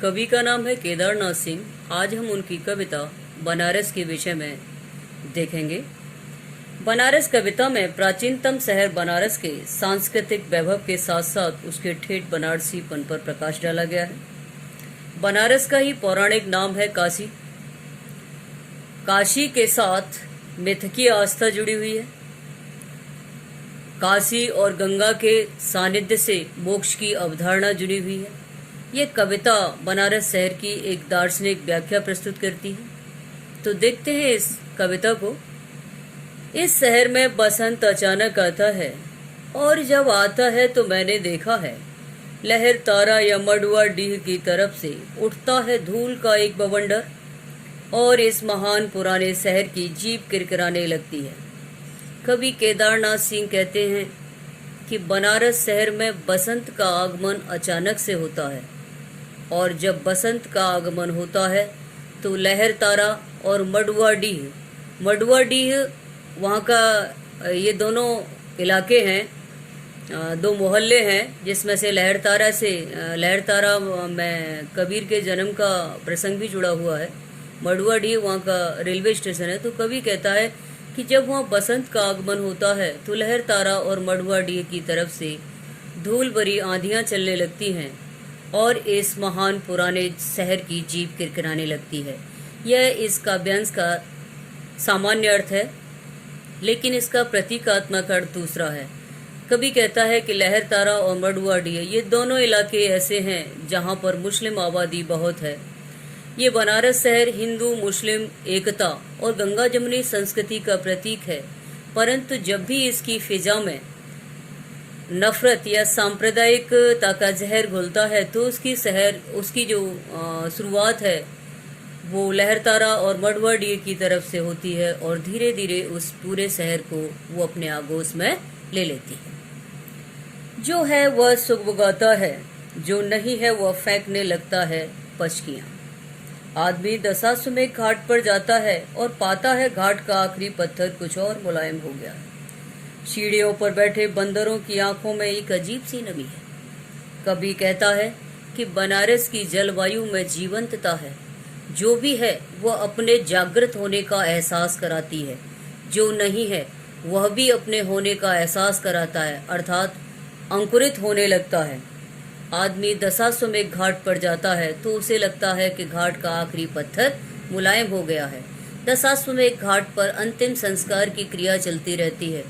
कवि का नाम है केदारनाथ सिंह। आज हम उनकी कविता बनारस के विषय में देखेंगे। बनारस कविता में प्राचीनतम शहर बनारस के सांस्कृतिक वैभव के साथ साथ उसके ठेठ बनारसीपन पर प्रकाश डाला गया है। बनारस का ही पौराणिक नाम है काशी। काशी के साथ मिथकीय आस्था जुड़ी हुई है। काशी और गंगा के सानिध्य से मोक्ष की अवधारणा जुड़ी हुई है। ये कविता बनारस शहर की एक दार्शनिक व्याख्या प्रस्तुत करती है। तो देखते हैं इस कविता को। इस शहर में बसंत अचानक आता है और जब आता है तो मैंने देखा है लहर तारा या मडुआ डीह की तरफ से उठता है धूल का एक बवंडर और इस महान पुराने शहर की जीभ किरकिराने लगती है। कवि केदारनाथ सिंह कहते हैं कि बनारस शहर में बसंत का आगमन अचानक से होता है और जब बसंत का आगमन होता है तो लहर तारा और मडुआ डीह वहाँ का ये दोनों इलाके हैं, दो मोहल्ले हैं जिसमें से लहर तारा में कबीर के जन्म का प्रसंग भी जुड़ा हुआ है। मडुआ डीह वहाँ का रेलवे स्टेशन है। तो कवि कहता है कि जब वहाँ बसंत का आगमन होता है तो लहर तारा और मडुआ डीह की तरफ से धूल भरी आंधियाँ चलने लगती हैं और इस महान पुराने शहर की जीभ किरकिराने लगती है। यह इस काव्यांश का सामान्य अर्थ है, लेकिन इसका प्रतीकात्मक अर्थ दूसरा है। कवि कहता है कि लहर तारा और मडुआ डीह ये दोनों इलाके ऐसे हैं जहाँ पर मुस्लिम आबादी बहुत है। ये बनारस शहर हिंदू मुस्लिम एकता और गंगा जमुनी संस्कृति का प्रतीक है, परंतु जब भी इसकी फिजा में नफरत या सांप्रदायिकता का जहर घुलता है तो उसकी जो शुरुआत है वो लहर तारा और मडुआ डीह की तरफ से होती है और धीरे धीरे उस पूरे शहर को वो अपने आगोश में ले लेती है। जो है वह सुगबुगाता है, जो नहीं है वह फेंकने लगता है पचकियां। आदमी दशाश्वमेध घाट पर जाता है और पाता है घाट का आखिरी पत्थर कुछ और मुलायम हो गया है। सीढ़ियों पर बैठे बंदरों की आंखों में एक अजीब सी नमी है। कवि कहता है कि बनारस की जलवायु में जीवंतता है। जो भी है वह अपने जागृत होने का एहसास कराती है, जो नहीं है वह भी अपने होने का एहसास कराता है, अर्थात अंकुरित होने लगता है। आदमी दशाश्वमेध घाट पर जाता है तो उसे लगता है कि घाट का आखिरी पत्थर मुलायम हो गया है। दशाश्वमेध घाट पर अंतिम संस्कार की क्रिया चलती रहती है।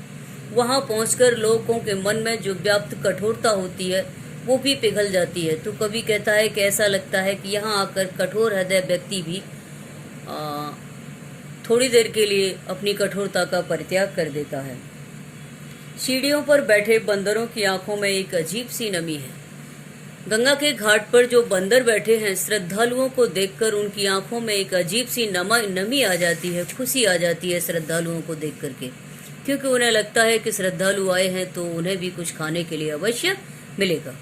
वहां पहुंचकर लोगों के मन में जो व्याप्त कठोरता होती है वो भी पिघल जाती है। तो कवि कहता है कि ऐसा लगता है कि यहाँ आकर कठोर हृदय व्यक्ति भी थोड़ी देर के लिए अपनी कठोरता का परित्याग कर देता है। सीढ़ियों पर बैठे बंदरों की आंखों में एक अजीब सी नमी है। गंगा के घाट पर जो बंदर बैठे हैं, श्रद्धालुओं को देखकर उनकी आंखों में एक अजीब सी नमी आ जाती है, खुशी आ जाती है श्रद्धालुओं को देख करके, क्योंकि उन्हें लगता है कि श्रद्धालु आए हैं तो उन्हें भी कुछ खाने के लिए अवश्य मिलेगा।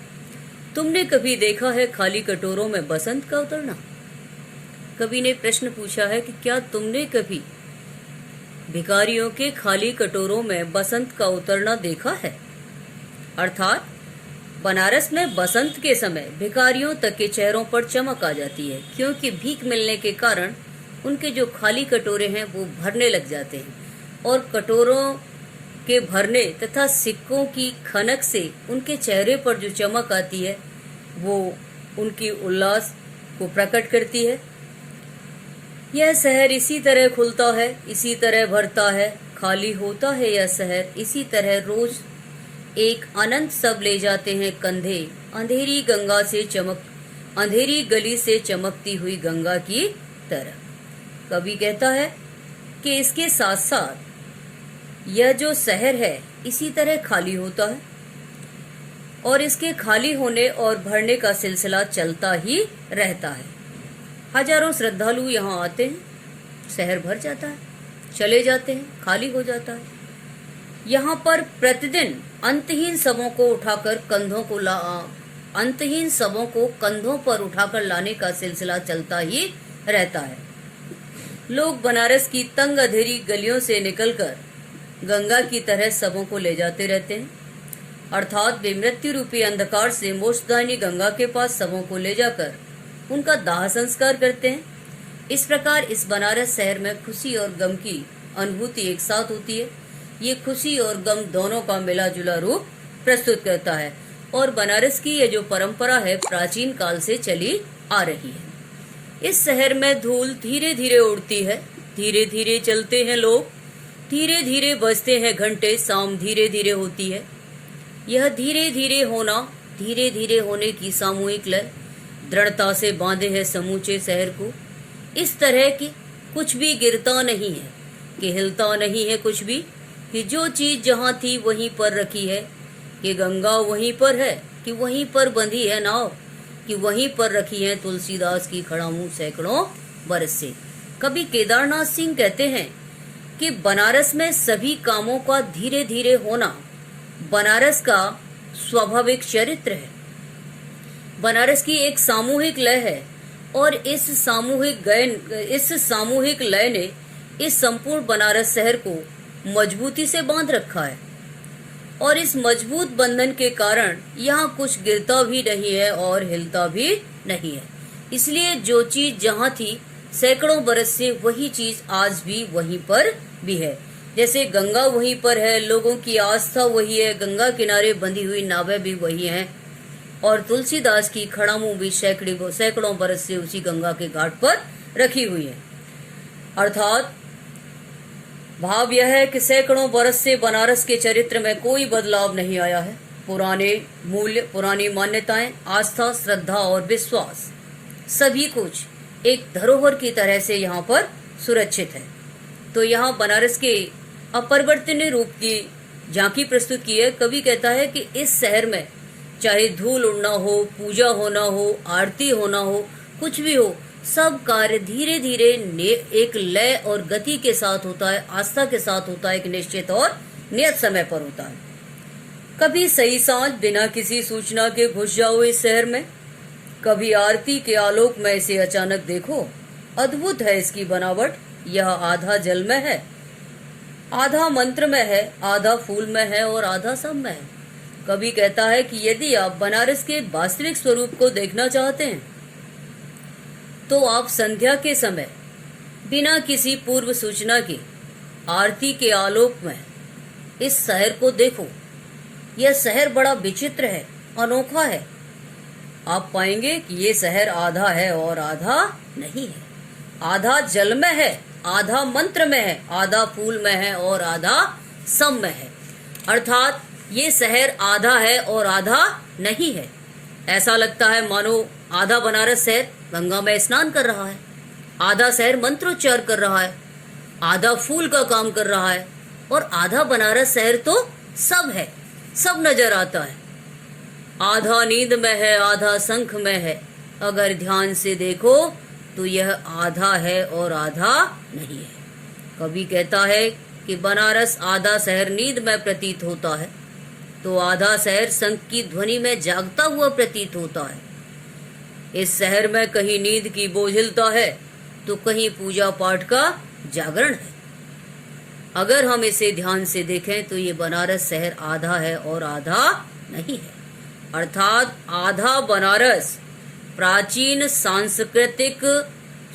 तुमने कभी देखा है खाली कटोरों में बसंत का उतरना? कवि ने प्रश्न पूछा है कि क्या तुमने कभी भिखारियों के खाली कटोरों में बसंत का उतरना देखा है? अर्थात बनारस में बसंत के समय भिखारियों तक के चेहरों पर चमक आ जाती है, क्योंकि भीख मिलने के कारण उनके जो खाली कटोरे हैं वो भरने लग जाते हैं और कटोरों के भरने तथा सिक्कों की खनक से उनके चेहरे पर जो चमक आती है वो उनकी उल्लास को प्रकट करती है। यह शहर इसी तरह खुलता है, इसी तरह भरता है, खाली होता है यह शहर इसी तरह। रोज एक अनंत सब ले जाते हैं कंधे अंधेरी गली से चमकती हुई गंगा की तरह। कवि कहता है कि इसके साथ साथ यह जो शहर है इसी तरह खाली होता है और इसके खाली होने और भरने का सिलसिला चलता ही रहता है। हजारों श्रद्धालु यहाँ आते हैं, शहर भर जाता है, चले जाते हैं, खाली हो जाता है। यहाँ पर प्रतिदिन अंतहीन शवों को कंधों पर उठाकर लाने का सिलसिला चलता ही रहता है। लोग बनारस की तंग अंधेरी गलियों से निकलकर गंगा की तरह शवों को ले जाते रहते हैं, अर्थात वे मृत्यु रूपी अंधकार से मोक्षदायिनी गंगा के पास शवों को ले जाकर उनका दाह संस्कार करते हैं। इस प्रकार इस बनारस शहर में खुशी और गम की अनुभूति एक साथ होती है। ये खुशी और गम दोनों का मिला जुला रूप प्रस्तुत करता है और बनारस की ये जो परंपरा है प्राचीन काल से चली आ रही है। इस शहर में धूल धीरे धीरे उड़ती है, धीरे धीरे चलते हैं लोग, धीरे धीरे बजते हैं घंटे, शाम धीरे धीरे होती है। यह धीरे धीरे होना, धीरे धीरे होने की सामूहिक लय दृढ़ता से बांधे है समूचे शहर को। इस तरह की कुछ भी गिरता नहीं है, कि हिलता नहीं है कुछ भी, कि जो चीज जहाँ थी वहीं पर रखी है, कि गंगा वहीं पर है, कि वहीं पर बंधी है नाव, कि वहीं पर रखी है तुलसीदास की खड़ामू सैकड़ों बरस से। कवि केदारनाथ सिंह कहते हैं कि बनारस में सभी कामों का धीरे धीरे होना बनारस का स्वाभाविक चरित्र है। बनारस की एक सामूहिक लय है और इस सामूहिक लय ने इस संपूर्ण बनारस शहर को मजबूती से बांध रखा है और इस मजबूत बंधन के कारण यहाँ कुछ गिरता भी नहीं है और हिलता भी नहीं है। इसलिए जो चीज जहाँ थी सैकड़ों बरस से वही चीज आज भी वहीं पर भी है। जैसे गंगा वहीं पर है, लोगों की आस्था वही है, गंगा किनारे बंधी हुई नावें भी वही हैं और तुलसीदास की खड़ामू भी सैकड़ों बरस से उसी गंगा के घाट पर रखी हुई है। अर्थात भाव यह है कि सैकड़ों बरस से बनारस के चरित्र में कोई बदलाव नहीं आया है। पुराने मूल्य, पुरानी मान्यताएं, आस्था, श्रद्धा और विश्वास सभी कुछ एक धरोहर की तरह से यहाँ पर सुरक्षित है। तो यहाँ बनारस के अपरिवर्तनीय रूप की झांकी प्रस्तुत की है। कवि कहता है कि इस शहर में चाहे धूल उड़ना हो, पूजा होना हो, आरती होना हो, कुछ भी हो, सब कार्य धीरे धीरे एक लय और गति के साथ होता है, आस्था के साथ होता है, एक निश्चित और नियत समय पर होता है। कभी सही सांझ बिना किसी सूचना के घुस जाओ इस शहर में, कभी आरती के आलोक में इसे अचानक देखो। अद्भुत है इसकी बनावट, यह आधा जल में है, आधा मंत्र में है, आधा फूल में है और आधा सब में है। कवि कहता है कि यदि आप बनारस के वास्तविक स्वरूप को देखना चाहते हैं तो आप संध्या के समय बिना किसी पूर्व सूचना के आरती के आलोक में इस शहर को देखो। यह शहर बड़ा विचित्र है, अनोखा है। आप पाएंगे कि ये शहर आधा है और आधा नहीं है, आधा जल में है, आधा मंत्र में है, आधा फूल में है और आधा सम में है। अर्थात ये शहर आधा है और आधा नहीं है। ऐसा लगता है मानो आधा बनारस शहर गंगा में स्नान कर रहा है, आधा शहर मंत्रोच्चार कर रहा है, आधा फूल का काम कर रहा है और आधा बनारस शहर तो सब है, सब नजर आता है। आधा नींद में है, आधा शंख में है। अगर ध्यान से देखो तो यह आधा है और आधा नहीं है। कवि कहता है कि बनारस आधा शहर नींद में प्रतीत होता है तो आधा शहर शंख की ध्वनि में जागता हुआ प्रतीत होता है। इस शहर में कहीं नींद की बोझिलता है तो कहीं पूजा पाठ का जागरण है। अगर हम इसे ध्यान से देखें तो ये बनारस शहर आधा है और आधा नहीं है। अर्थात आधा बनारस प्राचीन सांस्कृतिक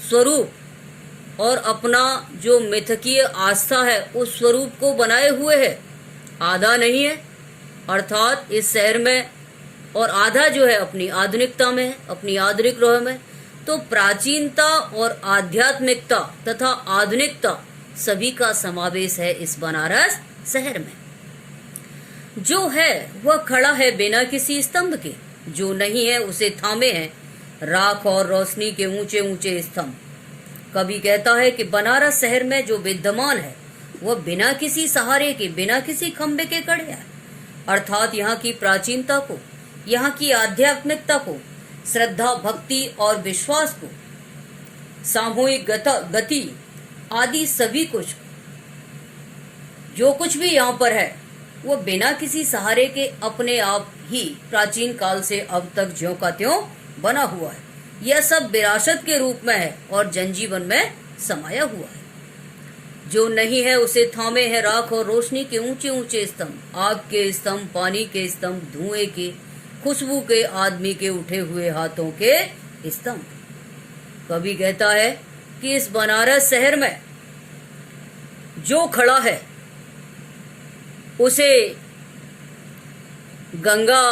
स्वरूप और अपना जो मिथकीय आस्था है उस स्वरूप को बनाए हुए है, आधा नहीं है। अर्थात इस शहर में और आधा जो है अपनी आधुनिकता में है, अपनी आधुनिक रोह में। तो प्राचीनता और आध्यात्मिकता तथा आधुनिकता सभी का समावेश है इस बनारस शहर में। जो है वह खड़ा है बिना किसी स्तंभ के, जो नहीं है उसे थामे हैं राख और रोशनी के ऊंचे ऊंचे स्तंभ। कवि कहता है कि बनारस शहर में जो विद्यमान है वह बिना किसी सहारे के, बिना किसी खंबे के खड़े है। अर्थात यहाँ की प्राचीनता को, यहाँ की आध्यात्मिकता को, श्रद्धा, भक्ति और विश्वास को, सामूहिक गति आदि सभी कुछ जो कुछ भी यहाँ पर है वो बिना किसी सहारे के अपने आप ही प्राचीन काल से अब तक ज्यों का त्यों बना हुआ है। यह सब विरासत के रूप में है और जनजीवन में समाया हुआ है। जो नहीं है उसे थामे है राख और रोशनी के ऊंचे ऊंचे स्तंभ, आग के स्तंभ, पानी के स्तंभ, धुएं के, खुशबू के, आदमी के उठे हुए हाथों के स्तंभ। कवि कहता है कि इस बनारस शहर में जो खड़ा है उसे गंगा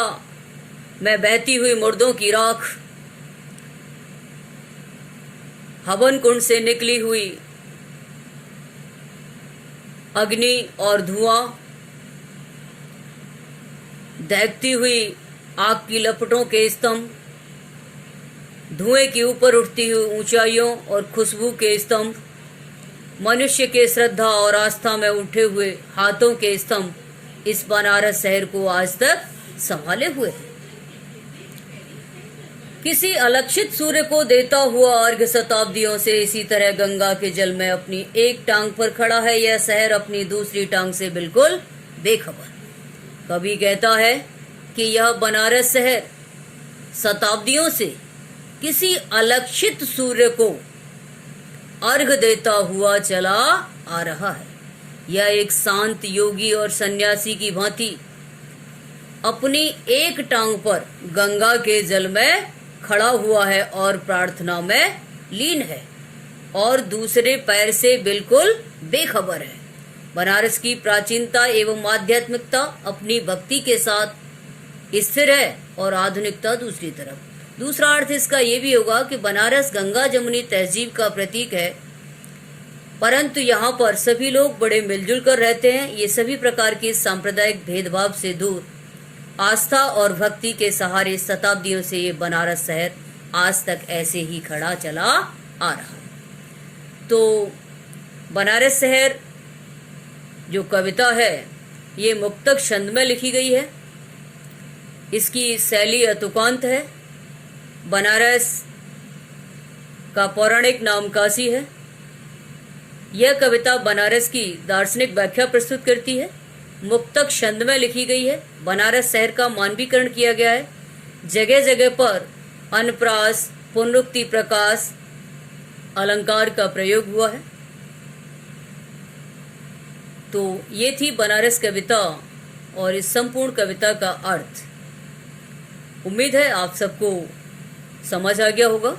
में बहती हुई मुर्दों की राख, हवन कुंड से निकली हुई अग्नि और धुआं, दहकती हुई आग की लपटों के स्तंभ, धुएं की ऊपर उठती हुई ऊंचाइयों और खुशबू के स्तंभ, मनुष्य के श्रद्धा और आस्था में उठे हुए हाथों के स्तंभ इस बनारस शहर को आज तक संभाले हुए हैं। किसी अलक्षित सूर्य को देता हुआ अर्घ्य शताब्दियों से इसी तरह गंगा के जल में अपनी एक टांग पर खड़ा है यह शहर अपनी दूसरी टांग से बिल्कुल बेखबर। कवि कहता है कि यह बनारस शहर शताब्दियों से किसी अलक्षित सूर्य को अर्घ्य देता हुआ चला आ रहा है। यह एक शांत योगी और सन्यासी की भांति अपनी एक टांग पर गंगा के जल में खड़ा हुआ है और प्रार्थना में लीन है और दूसरे पैर से बिल्कुल बेखबर है। बनारस की प्राचीनता एवं आध्यात्मिकता अपनी भक्ति के साथ स्थिर है और आधुनिकता दूसरी तरफ। दूसरा अर्थ इसका ये भी होगा कि बनारस गंगा जमुनी तहजीब का प्रतीक है, परंतु यहाँ पर सभी लोग बड़े मिलजुल कर रहते हैं। ये सभी प्रकार के सांप्रदायिक भेदभाव से दूर आस्था और भक्ति के सहारे शताब्दियों से ये बनारस शहर आज तक ऐसे ही खड़ा चला आ रहा है। तो बनारस शहर जो कविता है ये मुक्तक छंद में लिखी गई है। इसकी शैली अतुकांत है। बनारस का पौराणिक नाम काशी है। यह कविता बनारस की दार्शनिक व्याख्या प्रस्तुत करती है। मुक्तक छंद में लिखी गई है। बनारस शहर का मानवीकरण किया गया है। जगह जगह पर अनप्रास, पुनरुक्ति, प्रकाश, अलंकार का प्रयोग हुआ है। तो ये थी बनारस कविता और इस संपूर्ण कविता का अर्थ। उम्मीद है आप सबको समझ आ गया होगा।